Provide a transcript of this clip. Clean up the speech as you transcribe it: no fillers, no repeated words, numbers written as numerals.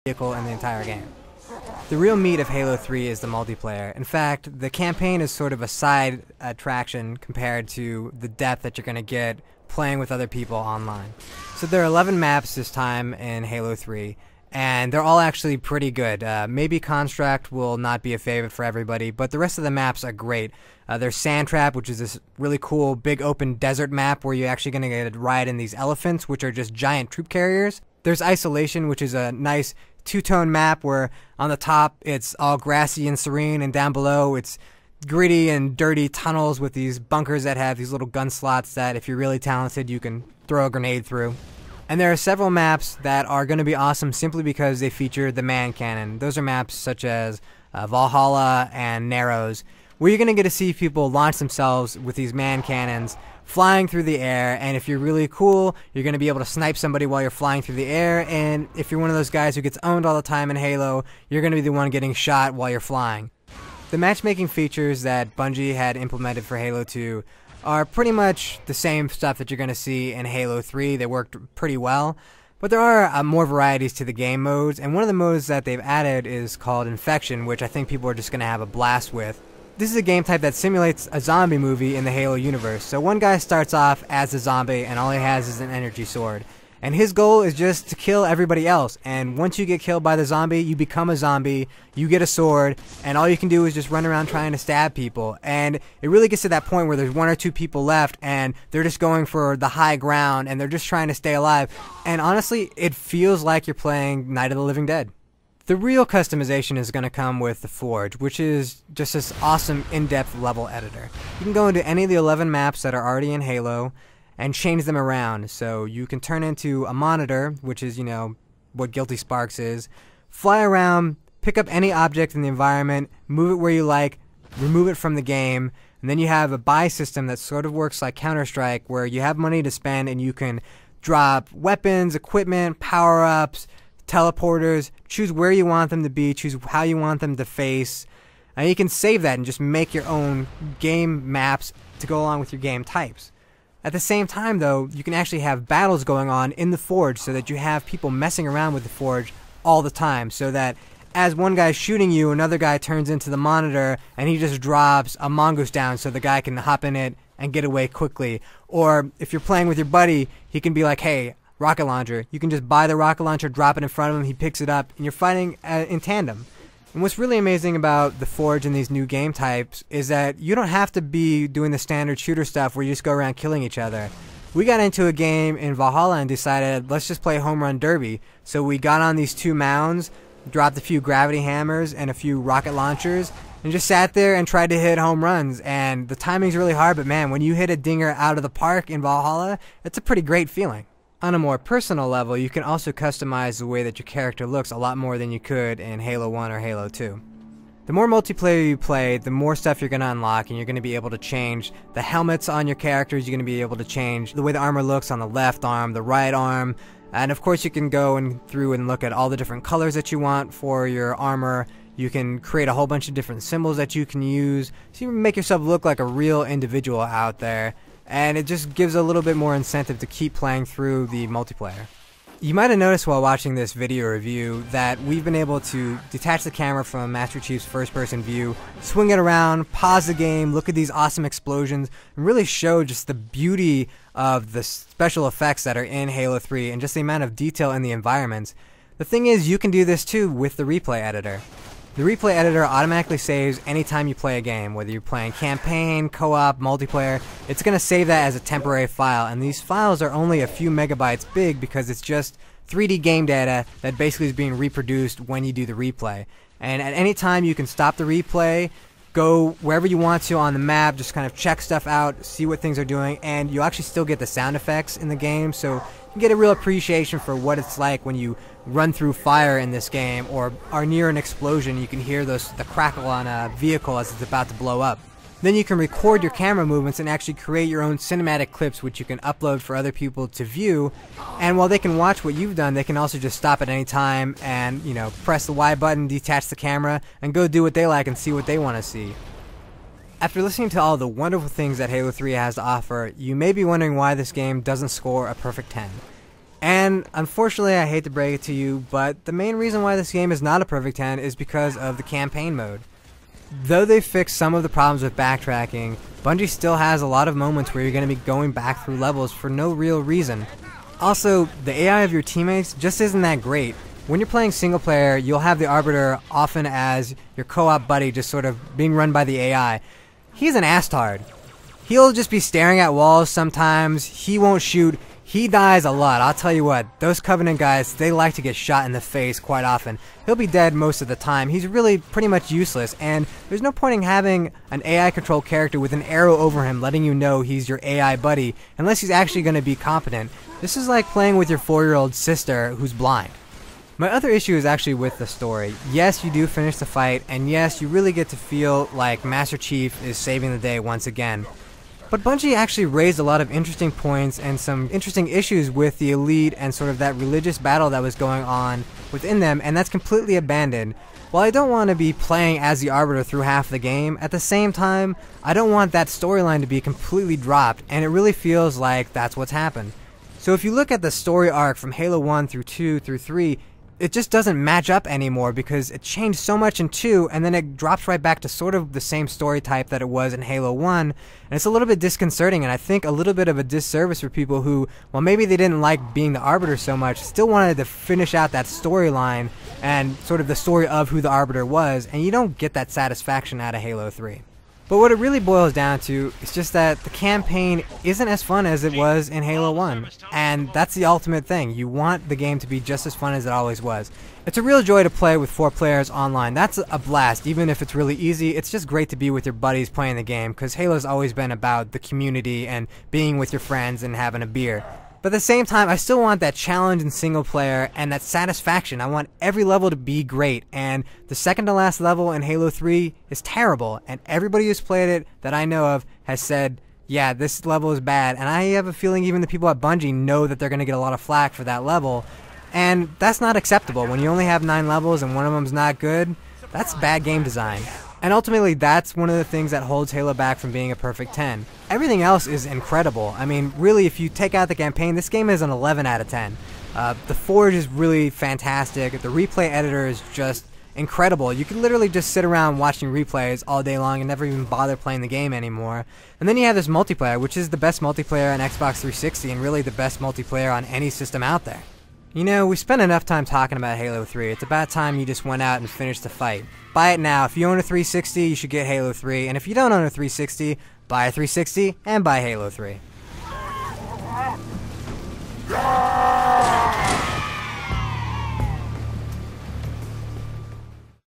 vehicle in the entire game. The real meat of Halo 3 is the multiplayer. In fact, the campaign is sort of a side attraction compared to the depth that you're going to get playing with other people online. So there are 11 maps this time in Halo 3, and they're all actually pretty good. Maybe Construct will not be a favorite for everybody, but the rest of the maps are great. There's Sandtrap, which is this really cool big open desert map where you're actually going to get a ride in these elephants, which are just giant troop carriers. There's Isolation, which is a nice two-tone map where on the top it's all grassy and serene, and down below it's gritty and dirty tunnels with these bunkers that have these little gun slots that if you're really talented you can throw a grenade through. And there are several maps that are going to be awesome simply because they feature the man cannon. Those are maps such as Valhalla and Narrows, where you're going to get to see people launch themselves with these man cannons flying through the air, and if you're really cool, you're going to be able to snipe somebody while you're flying through the air, and if you're one of those guys who gets owned all the time in Halo, you're going to be the one getting shot while you're flying. The matchmaking features that Bungie had implemented for Halo 2 are pretty much the same stuff that you're going to see in Halo 3. They worked pretty well, but there are more varieties to the game modes, and one of the modes that they've added is called Infection, which I think people are just going to have a blast with. This is a game type that simulates a zombie movie in the Halo universe. So one guy starts off as a zombie and all he has is an energy sword. And his goal is just to kill everybody else. And once you get killed by the zombie, you become a zombie, you get a sword, and all you can do is just run around trying to stab people. And it really gets to that point where there's one or two people left and they're just going for the high ground and they're just trying to stay alive. And honestly, it feels like you're playing Night of the Living Dead. The real customization is going to come with the Forge, which is just this awesome in-depth level editor. You can go into any of the 11 maps that are already in Halo and change them around. So you can turn into a monitor, which is, you know, what Guilty Sparks is, fly around, pick up any object in the environment, move it where you like, remove it from the game, and then you have a buy system that sort of works like Counter-Strike, where you have money to spend and you can drop weapons, equipment, power-ups, teleporters, choose where you want them to be, choose how you want them to face, and you can save that and just make your own game maps to go along with your game types. At the same time though, you can actually have battles going on in the Forge so that you have people messing around with the Forge all the time, so that as one guy's shooting you, another guy turns into the monitor and he just drops a mongoose down so the guy can hop in it and get away quickly. Or if you're playing with your buddy, he can be like, hey, rocket launcher. You can just buy the rocket launcher, drop it in front of him, he picks it up, and you're fighting in tandem. And what's really amazing about the Forge and these new game types is that you don't have to be doing the standard shooter stuff where you just go around killing each other. We got into a game in Valhalla and decided, let's just play home run derby. So we got on these two mounds, dropped a few gravity hammers and a few rocket launchers, and just sat there and tried to hit home runs. And the timing's really hard, but man, when you hit a dinger out of the park in Valhalla, it's a pretty great feeling. On a more personal level, you can also customize the way that your character looks a lot more than you could in Halo 1 or Halo 2. The more multiplayer you play, the more stuff you're going to unlock, and you're going to be able to change the helmets on your characters, you're going to be able to change the way the armor looks on the left arm, the right arm, and of course you can go through and look at all the different colors that you want for your armor. You can create a whole bunch of different symbols that you can use, so you can make yourself look like a real individual out there. And it just gives a little bit more incentive to keep playing through the multiplayer. You might have noticed while watching this video review that we've been able to detach the camera from Master Chief's first-person view, swing it around, pause the game, look at these awesome explosions, and really show just the beauty of the special effects that are in Halo 3 and just the amount of detail in the environments. The thing is, you can do this too with the replay editor. The replay editor automatically saves anytime you play a game, whether you're playing campaign, co-op, multiplayer. It's going to save that as a temporary file, and these files are only a few megabytes big because it's just 3D game data that basically is being reproduced when you do the replay. And at any time you can stop the replay, go wherever you want to on the map, just kind of check stuff out, see what things are doing, and you actually still get the sound effects in the game, so you get a real appreciation for what it's like when you run through fire in this game or are near an explosion. You can hear the crackle on a vehicle as it's about to blow up. Then you can record your camera movements and actually create your own cinematic clips which you can upload for other people to view, and while they can watch what you've done, they can also just stop at any time and, you know, press the Y button, detach the camera, and go do what they like and see what they want to see. After listening to all the wonderful things that Halo 3 has to offer, you may be wondering why this game doesn't score a perfect 10. And unfortunately, I hate to break it to you, but the main reason why this game is not a perfect 10 is because of the campaign mode. Though they fixed some of the problems with backtracking, Bungie still has a lot of moments where you're going to be going back through levels for no real reason. Also, the AI of your teammates just isn't that great. When you're playing single player, you'll have the Arbiter often as your co-op buddy just sort of being run by the AI. He's an asstard. He'll just be staring at walls sometimes, he won't shoot, he dies a lot. I'll tell you what, those Covenant guys, they like to get shot in the face quite often. He'll be dead most of the time. He's really pretty much useless, and there's no point in having an AI control character with an arrow over him letting you know he's your AI buddy, unless he's actually going to be competent. This is like playing with your 4-year-old sister who's blind. My other issue is actually with the story. Yes, you do finish the fight, and yes, you really get to feel like Master Chief is saving the day once again. But Bungie actually raised a lot of interesting points and some interesting issues with the Elite and sort of that religious battle that was going on within them, and that's completely abandoned. While I don't want to be playing as the Arbiter through half the game, at the same time, I don't want that storyline to be completely dropped, and it really feels like that's what's happened. So if you look at the story arc from Halo 1 through 2 through 3, it just doesn't match up anymore because it changed so much in 2 and then it drops right back to sort of the same story type that it was in Halo 1, and it's a little bit disconcerting and I think a little bit of a disservice for people who, well, maybe they didn't like being the Arbiter so much, still wanted to finish out that storyline and sort of the story of who the Arbiter was, and you don't get that satisfaction out of Halo 3. But what it really boils down to is just that the campaign isn't as fun as it was in Halo 1, and that's the ultimate thing. You want the game to be just as fun as it always was. It's a real joy to play with 4 players online. That's a blast, even if it's really easy. It's just great to be with your buddies playing the game, because Halo's always been about the community and being with your friends and having a beer. But at the same time, I still want that challenge in single player and that satisfaction. I want every level to be great, and the second to last level in Halo 3 is terrible, and everybody who's played it that I know of has said, yeah, this level is bad, and I have a feeling even the people at Bungie know that they're going to get a lot of flack for that level, and that's not acceptable. When you only have 9 levels and one of them's not good, that's bad game design. And ultimately, that's one of the things that holds Halo back from being a perfect 10. Everything else is incredible. I mean, really, if you take out the campaign, this game is an 11 out of 10. The Forge is really fantastic. The replay editor is just incredible. You can literally just sit around watching replays all day long and never even bother playing the game anymore. And then you have this multiplayer, which is the best multiplayer on Xbox 360 and really the best multiplayer on any system out there. You know, we spent enough time talking about Halo 3. It's about time you just went out and finished the fight. Buy it now. If you own a 360, you should get Halo 3. And if you don't own a 360, buy a 360 and buy Halo 3.